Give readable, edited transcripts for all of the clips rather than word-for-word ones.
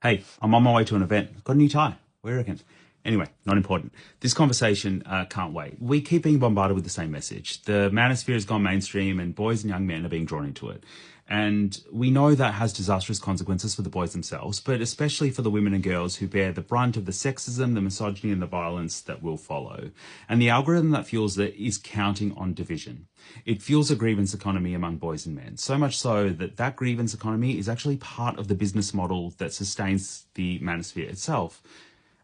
Hey, I'm on my way to an event. Got a new tie. What do you reckon? Anyway, not important. This conversation can't wait. We keep being bombarded with the same message. The manosphere has gone mainstream and boys and young men are being drawn into it. And we know that has disastrous consequences for the boys themselves, but especially for the women and girls who bear the brunt of the sexism, the misogyny and the violence that will follow. And the algorithm that fuels it is counting on division. It fuels a grievance economy among boys and men, so much so that that grievance economy is actually part of the business model that sustains the manosphere itself.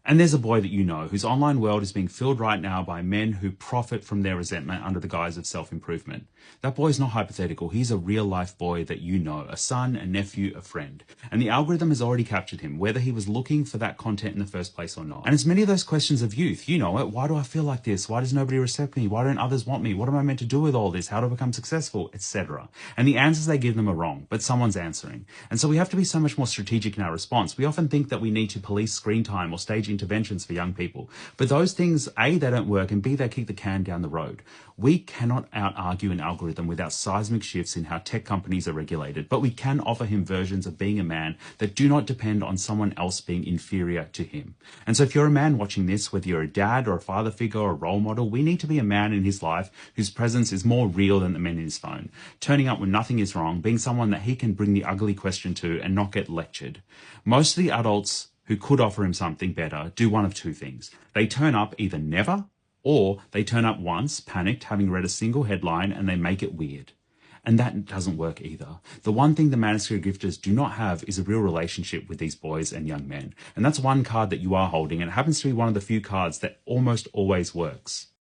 And there's a boy that you know whose online world is being filled right now by men who profit from their resentment under the guise of self-improvement. That boy is not hypothetical. He's a real-life boy that you know, a son, a nephew, a friend. And the algorithm has already captured him, whether he was looking for that content in the first place or not. And it's many of those questions of youth. You know it. Why do I feel like this? Why does nobody respect me? Why don't others want me? What am I meant to do with all this? How to become successful? Etc. And the answers they give them are wrong, but someone's answering. And so we have to be so much more strategic in our response. We often think that we need to police screen time or stage interventions for young people. But those things, A, they don't work, and B, they kick the can down the road. We cannot out-argue an algorithm without seismic shifts in how tech companies are regulated, but we can offer him versions of being a man that do not depend on someone else being inferior to him. And so if you're a man watching this, whether you're a dad or a father figure or a role model, we need to be a man in his life whose presence is more real than the men in his phone, turning up when nothing is wrong, being someone that he can bring the ugly question to and not get lectured. Most of the adults who could offer him something better do one of two things. They turn up either never, or they turn up once, panicked, having read a single headline, and they make it weird. And that doesn't work either. The one thing the manosphere grifters do not have is a real relationship with these boys and young men. And that's one card that you are holding, and it happens to be one of the few cards that almost always works.